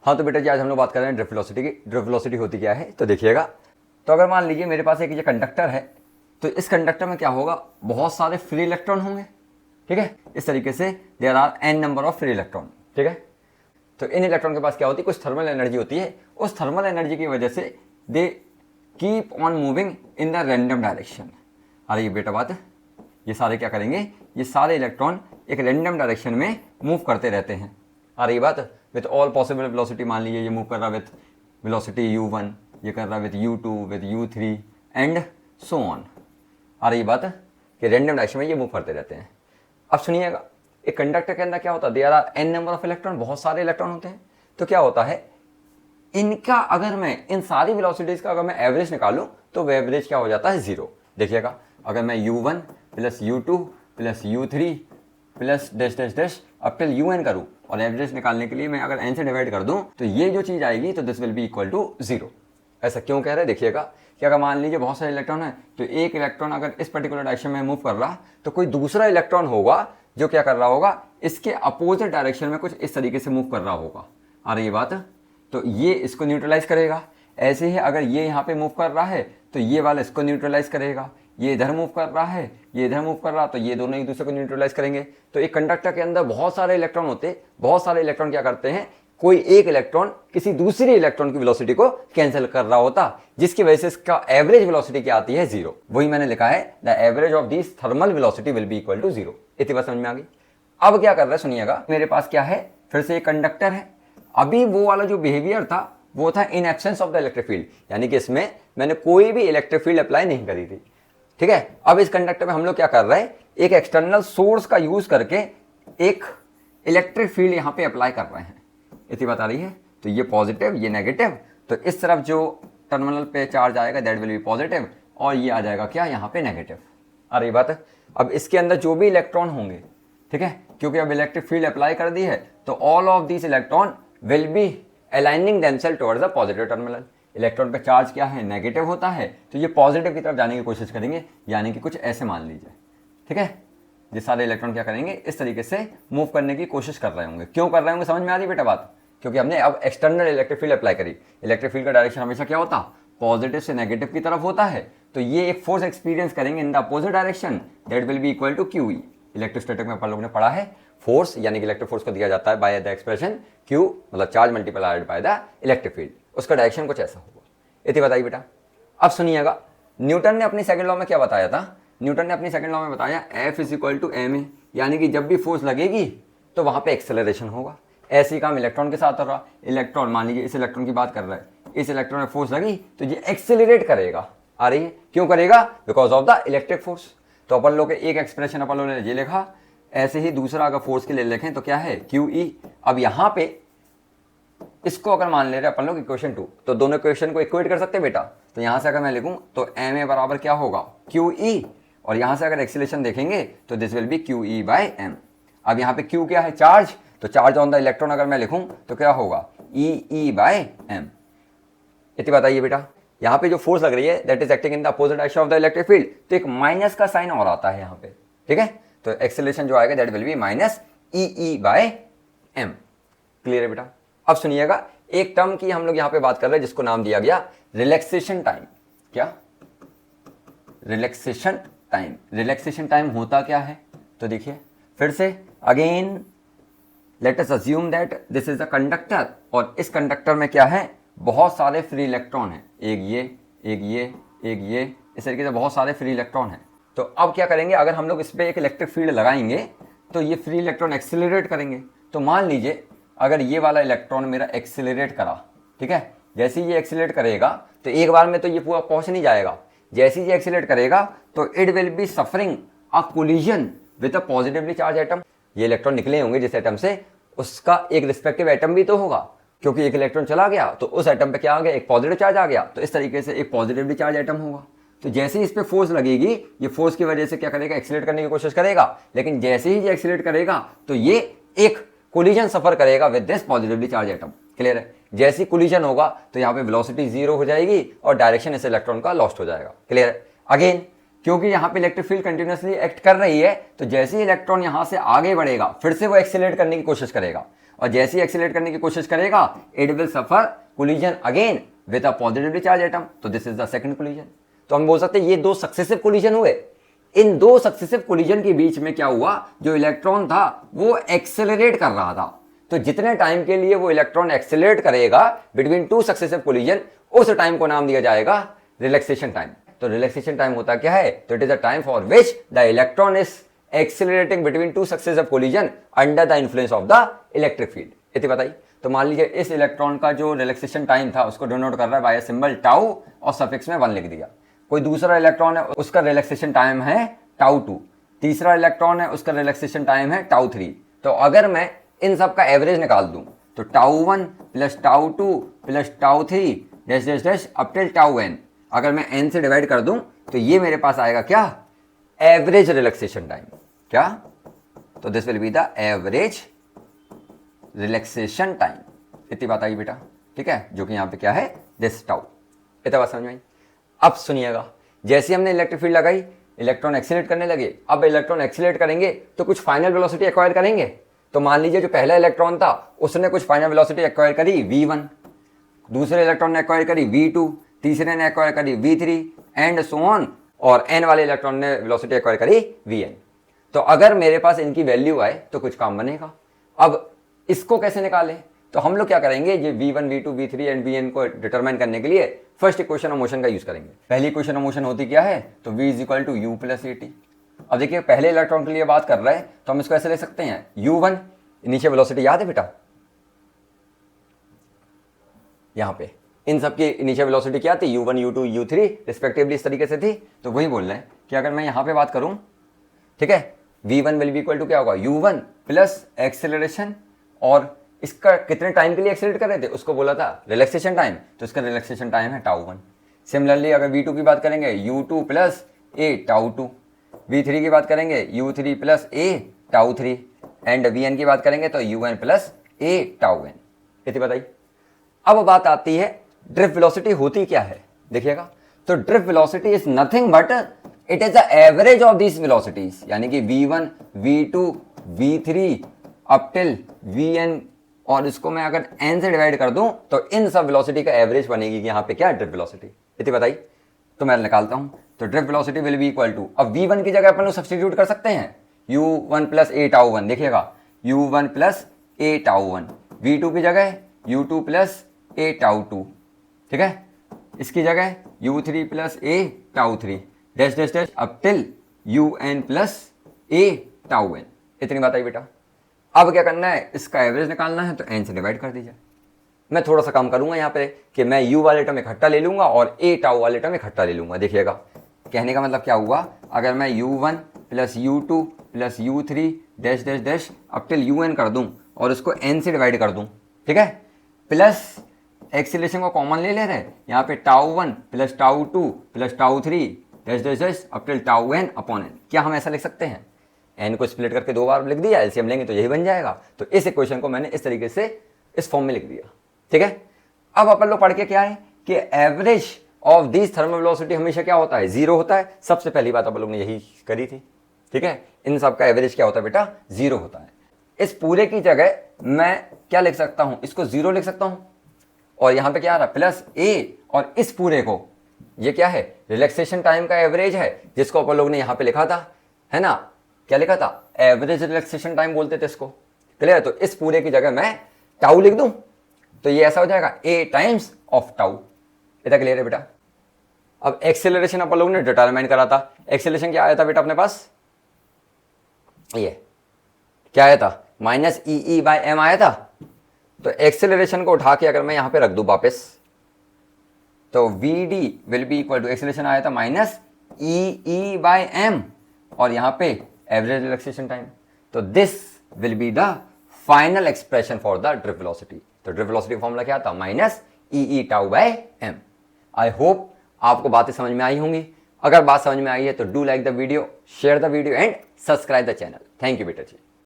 हाँ तो बेटा जी आज हम लोग बात कर रहे हैं ड्रिफ्ट वेलोसिटी की। ड्रिफ्ट वेलोसिटी होती क्या है तो देखिएगा। तो अगर मान लीजिए मेरे पास एक ये कंडक्टर है, तो इस कंडक्टर में क्या होगा, बहुत सारे फ्री इलेक्ट्रॉन होंगे। ठीक है, इस तरीके से there are n number of free electron. ठीक है, तो इन इलेक्ट्रॉन के पास क्या होती है, कुछ थर्मल एनर्जी होती है। उस थर्मल एनर्जी की वजह से they keep on moving in the random direction. अरे ये बेटा बात, ये सारे क्या करेंगे, ये सारे इलेक्ट्रॉन एक रैंडम डायरेक्शन में मूव करते रहते हैं। आ रही बात, विथ ऑल पॉसिबल वेलोसिटी। मान लीजिए ये मूव कर रहा विथ वेलोसिटी u1, ये कर रहा with u2, with u3 and so on. आ रही बात कि रैंडम डायरेक्शन में ये मूव करते रहते हैं। अब सुनिएगा, एक कंडक्टर के अंदर क्या होता है, there are n number of electron, बहुत सारे इलेक्ट्रॉन होते हैं। तो क्या होता है, इनका अगर मैं इन सारी वेलोसिटीज का अगर मैं एवरेज निकालूं तो वो एवरेज क्या हो जाता है, जीरो। देखिएगा, अगर मैं u1 plus u2 plus u3 plus dash dash dash up till un करूं और एवरेज निकालने के लिए मैं अगर n से डिवाइड कर दूं तो ये जो चीज आएगी तो this will be equal to zero. ऐसा क्यों कह रहे हैं, देखिएगा कि अगर मान लीजिए बहुत सारे इलेक्ट्रॉन है, तो एक इलेक्ट्रॉन अगर इस पर्टिकुलर डायरेक्शन में मूव कर रहा तो कोई दूसरा इलेक्ट्रॉन होगा जो क्या कर रहा होगा, इसके अपोजिट डायरेक्शन में कुछ इस तरीके से मूव कर रहा होगा। आ रही बात, तो ये इसको न्यूट्रलाइज करेगा। ऐसे ही अगर ये यहाँ पे मूव कर रहा है तो ये वाला इसको न्यूट्रलाइज करेगा। ये इधर मूव कर रहा है, ये इधर मूव कर रहा, तो ये दोनों एक दूसरे को न्यूट्रलाइज करेंगे। तो एक कंडक्टर के अंदर बहुत सारे इलेक्ट्रॉन होते, बहुत सारे इलेक्ट्रॉन क्या करते हैं, कोई एक इलेक्ट्रॉन किसी दूसरी इलेक्ट्रॉन की वेलोसिटी को कैंसिल कर रहा होता, जिसकी वजह से इसका एवरेज वेलोसिटी क्या आती है, जीरो। वही मैंने लिखा है, the average of this thermal velocity will be equal to zero. इतनी बात समझ में आ गई। अब क्या कर रहा है, सुनिएगा, मेरे पास क्या है, फिर से एक कंडक्टर है। अभी वो वाला जो बिहेवियर था वो था in absence of the electric field, यानी कि इसमें मैंने कोई भी इलेक्ट्रिक फील्ड अप्लाई नहीं करी थी। ठीक है, अब इस कंडक्टर में हम लोग क्या कर रहे हैं, एक एक्सटर्नल सोर्स का यूज करके एक इलेक्ट्रिक फील्ड यहां पे अप्लाई कर रहे हैं। इतनी बात आ रही है। तो ये पॉजिटिव, ये नेगेटिव, तो इस तरफ जो टर्मिनल पे चार्ज आएगा दैट विल बी पॉजिटिव, और ये आ जाएगा क्या, यहाँ पे नेगेटिव। आ रही बात है। अब इसके अंदर जो भी इलेक्ट्रॉन होंगे, ठीक है, क्योंकि अब इलेक्ट्रिक फील्ड अप्लाई कर दी है, तो all of this electron will be aligning themselves towards the positive terminal. Electron पे चार्ज क्या है, नेगेटिव होता है, तो ये पॉजिटिव की तरफ जाने की कोशिश करेंगे, यानी कि कुछ ऐसे मान लीजिए। ठीक है, ये सारे इलेक्ट्रॉन क्या करेंगे, इस तरीके से मूव करने की कोशिश कर रहे होंगे। क्यों कर रहे होंगे, समझ में आ रही बेटा बात, क्योंकि हमने अब एक्सटर्नल इलेक्ट्रिक फील्ड अप्लाई करी। इलेक्ट्रिक फील्ड का डायरेक्शन हमेशा क्या होता, पॉजिटिव से नेगेटिव की तरफ होता है। तो ये एक फोर्स एक्सपीरियंस करेंगे in the opposite direction, that will be equal to QE। Electrostatic में अपन लोगों ने पढ़ा है, फोर्स यानी कि इलेक्ट्रिक फोर्स को दिया जाता है बाय द एक्सप्रेशन Q, मतलब charge multiplied by the electric field. उसका डायरेक्शन कुछ ऐसा होगा। इतनी बताइए बेटा। अब सुनिएगा, न्यूटन ने अपनी सेकंड लॉ में क्या बताया था, न्यूटन ने अपनी सेकंड लॉ में बताया F is equal to ma, यानी कि जब भी फोर्स लगेगी तो वहां पे एक्सेलरेशन होगा। ऐसे ही काम इलेक्ट्रॉन के साथ हो रहा। इलेक्ट्रॉन, मान लीजिए इस इलेक्ट्रॉन की बात कर रहा है, इस इलेक्ट्रॉन में फोर्स लगी तो ये एक्सेलरेट करेगा। आ रही है, क्यों करेगा, because of the electric force. तो अपन लोग एक एक्सप्रेशन अपन लोगों ने ये लिखा। ऐसे ही दूसरा अगर फोर्स के लिए लिखें तो क्या है, QE। अब यहां पे इसको अगर मान ले रहे अपन लोग इक्वेशन 2, तो दोनों इक्वेशन को इक्वेट कर सकते हैं बेटा। तो यहां से अगर मैं लिखूं तो ma बराबर क्या होगा, QE, और यहां से अगर एक्सीलरेशन देखेंगे तो this will be QE by m। अब यहाँ पे Q क्या है, चार्ज, तो चार्ज ऑन द इलेक्ट्रॉन अगर मैं लिखूं तो क्या होगा, E बाय m। इतनी बताइए बेटा। यहाँ पे जो फोर्स लग रही है that is acting in the opposite direction of the electric field, तो एक माइनस का साइन और आता है यहाँ पे। ठीक है, तो एक्सेलरेशन जो आएगा that will be minus E by m। Clear है बेटा। अब सुनिएगा, एक टर्म की हम लोग यहाँ पे बात कर रहे हैं जिसको नाम दिया गया रिलैक्सेशन टाइम। क्या, रिलैक्सेशन टाइम। रिलैक्सेशन टाइम होता क्या है, तो देखिए फिर से again let us assume that this is a conductor, और इस कंडक्टर में क्या है, बहुत सारे फ्री इलेक्ट्रॉन हैं, एक ये, एक ये, एक ये, इस तरीके से बहुत सारे फ्री इलेक्ट्रॉन हैं। तो अब क्या करेंगे, अगर हम लोग इस पर एक इलेक्ट्रिक फील्ड लगाएंगे तो ये फ्री इलेक्ट्रॉन एक्सेलरेट करेंगे। तो मान लीजिए अगर ये वाला इलेक्ट्रॉन मेरा एक्सेलरेट करा, ठीक है, जैसे ही ये एक्सेलरेट करेगा तो एक बार में तो ये पूरा पहुंच नहीं जाएगा। जैसे ही ये एक्सेलरेट करेगा तो it will be suffering a collision with a positively charged atom. ये इलेक्ट्रॉन निकले होंगे जिस एटम से, उसका एक रिस्पेक्टिव एटम भी तो होगा, क्योंकि एक इलेक्ट्रॉन चला गया तो उस एटम पे क्या आ गया, एक पॉजिटिव चार्ज आ गया। तो इस तरीके से एक पॉजिटिवली चार्ज एटम होगा। तो जैसे ही इस पे फोर्स लगेगी, ये फोर्स की वजह से क्या करेगा, एक्सीलरेट करने की कोशिश करेगा, लेकिन जैसे ही ये एक्सीलरेट करेगा तो ये एक कोलिजन सफर करेगा with this positively charged atom. Clear है। जैसी कोलिजन होगा तो यहाँ पे वेलोसिटी जीरो हो जाएगी और डायरेक्शन इस इलेक्ट्रॉन का लॉस्ट हो जाएगा। क्लियर है। अगेन क्योंकि यहाँ पे इलेक्ट्रिक फील्ड कंटिन्यूअसली एक्ट कर रही है, तो जैसे ही इलेक्ट्रॉन यहाँ से आगे बढ़ेगा फिर से वो एक्सीलरेट करने की कोशिश करेगा। और जैसे ही एक्सीलरेट करने की कोशिश करेगा it will suffer collision again with a positively charged atom, तो this is the second collision. तो हम बोल सकते हैं ये दो सक्सेसिव कोलिजन हुए। इन दो सक्सेसिव कोलिजन के बीच में क्या हुआ, जो इलेक्ट्रॉन था वो एक्सेलरेट कर रहा था। तो जितने टाइम के लिए वो इलेक्ट्रॉन एक्सेलरेट करेगा बिटवीन टू सक्सेसिव कोलिजन, उस टाइम को नाम दिया जाएगा रिलैक्सेशन टाइम। तो रिलैक्सेशन टाइम होता क्या है, तो it is a time for which the electron is accelerating between two successive collision under the influence of the electric field. इतनी बताइए। तो मान लीजिए इस इलेक्ट्रॉन का जो रिलैक्सेशन टाइम था उसको डिनोट कर रहा है बाय सिंबल टाउ और सफिक्स में 1 लिख दिया। कोई दूसरा इलेक्ट्रॉन है उसका रिलैक्सेशन टाइम है टाउ 2, तीसरा इलेक्ट्रॉन है उसका रिलैक्सेशन टाइम है टाउ 3। तो अगर मैं इन सब का एवरेज निकाल दूं तो tau 1 plus tau 2 plus tau 3 dash dash dash up till tau n, अगर मैं n से डिवाइड कर दूं तो ये मेरे पास आएगा क्या, एवरेज रिलैक्सेशन टाइम। क्या, तो this will be the average relaxation time. इतनी बात आई बेटा, ठीक है, जो कि यहाँ पे क्या है, दिस टाउ। इतना बात समझ में आई। अब सुनिएगा, जैसे हमने इलेक्ट्रिक फील्ड लगाई इलेक्ट्रॉन एक्सीलरेट करने लगे। अब इलेक्ट्रॉन एक्सीलरेट करेंगे तो कुछ फाइनल वेलोसिटी एक्वायर करेंगे। तो मान लीजिए जो पहला इलेक्ट्रॉन था उसने कुछ फाइनल वेलोसिटी एक्वायर करी v1, दूसरे इलेक्ट्रॉन ने एक्वायर करी v2, तीसरे ने एक्वायर करी v3 एंड सो ऑन, और n वाले इलेक्ट्रॉन ने वेलोसिटी एक्वायर करी vn। तो अगर मेरे पास इनकी वैल्यू आए तो कुछ काम बनेगा। अब इसको कैसे निकालें, तो हम लोग क्या करेंगे, ये v1 v2 v3 and vn को डिटरमाइन करने के लिए फर्स्ट इक्वेशन ऑफ मोशन का यूज करेंगे। पहली इक्वेशन ऑफ मोशन होती क्या है, तो v is equal to u plus at। अब देखिए पहले इलेक्ट्रॉन के लिए बात कर रहे हैं तो हम इसको ऐसे ले सकते हैं, u1 नीचे वेलोसिटी याद है बेटा, यहां पे इन सब की नीचे वेलोसिटी क्या थी, u1 u2 u3 रिस्पेक्टिवली इस तरीके से थी। तो वही बोल रहे हैं कि अगर मैं यहां पे बात करूं, ठीक है, v1 will be equal to क्या होगा, u1 प्लस एक्सेलरेशन, और इसका कितने टाइम के लिए एक्सेलरेट कर रहे थे उसको बोला था रिलैक्सेशन टाइम, तो इसका रिलैक्सेशन टाइम है टाउ 1। सिमिलरली अगर v2 की बात करेंगे u2 plus a tau 2, v3 की बात करेंगे u3 plus a tau 3 and vn की बात करेंगे तो un plus a tau n। इतनी बताइए। अब बात आती है ड्रिफ्ट वेलोसिटी होती क्या है, देखिएगा। तो drift velocity is nothing but it is the average of these velocities, यानी कि v1 v2 v3 up till vn, और इसको मैं अगर n से डिवाइड कर दूं तो इन सब वेलोसिटी का एवरेज बनेगी कि यहां पे क्या, ड्रिफ्ट वेलोसिटी। इतनी बताई। तो मैं निकालता हूं, तो drift velocity will be equal to, अब v1 की जगह अपन लोग सब्स्टिट्यूट कर सकते हैं u1 प्लस a टाउ 1, देखिएगा u1 plus a tau 1, v2 की जगह u2 प्लस a टाउ 2, ठीक है, इसकी जगह u3 plus a tau 3 dash dash dash up till un plus a tau n। इतनी बात आई बेटा। अब क्या करना है, इसका एवरेज निकालना है तो n से डिवाइड कर दीजिए। मैं थोड़ा सा काम करूंगा यहाँ पे कि मैं u वाले टर्म इकट्ठा ले लूंगा और a टाउ वाले टर्म इकट्ठा ले लूंगा। देखिएगा कहने का मतलब क्या हुआ, अगर मैं u1 plus u2 plus u3 dash dash dash up till un कर दूं और उसको n से डिवाइड कर दूं, ठीक है, प्लस एक्सीलरेशन को कॉमन ले रहे हैं, यहाँ पे tau 1 plus tau 2 plus tau 3 dash dash dash up till tau n upon n। क्या हम ऐसा लिख सकते हैं, n को स्प्लिट करके 2 बार लिख दिया, एलसीएम लेंगे तो यही बन जाएगा। तो इस इक्वेशन को मैंने इस तरीके से इस फॉर्म में लिख दिया, ठीक है। अब अपन लोग पढ़ के क्या है कि average of this thermal velocity हमेशा क्या होता है, 0 होता है। सबसे पहली बात अपन लोग ने यही करी थी, ठीक है। इन सब का एवरेज क्या होता है बेटा, 0 होता है। इस पूरे की जगह मैं क्या लिख सकता हूं, इसको 0 लिख सकता हूं, और यहां पे क्या आ रहा है प्लस a, और इस पूरे को ये क्या है, रिलैक्सेशन टाइम का एवरेज है, जिसको अपन लोग ने यहां पे लिखा था, है ना, क्या लिखा था, एवरेज रिलैक्सेशन टाइम बोलते थे इसको, क्लियर। तो इस पूरे की जगह मैं टाउ लिख दूं तो ये ऐसा हो जाएगा a टाइम्स ऑफ टाउ। इतना क्लियर है बेटा। अब एक्सेलरेशन अपन लोग ने डिटरमाइन करा था, एक्सेलरेशन क्या आया था बेटा अपने पास, ये क्या आया था, माइनस ई बाय एम आया था। तो एक्सेलरेशन को उठा के अगर मैं यहां पे रख दूं वापस, तो V D will be equal to, acceleration आया था माइनस ई बाय एम, और यहां पे एवरेज रिलैक्सेशन टाइम। तो this will be the final expression for the drift velocity. तो ड्रिफ्ट वेलोसिटी का फॉर्मूला क्या था, minus E tau by M. I hope आपको बातें समझ में आई होंगी। अगर बात समझ में आई है तो do like the video, share the video and subscribe the channel. Thank you बेटा जी।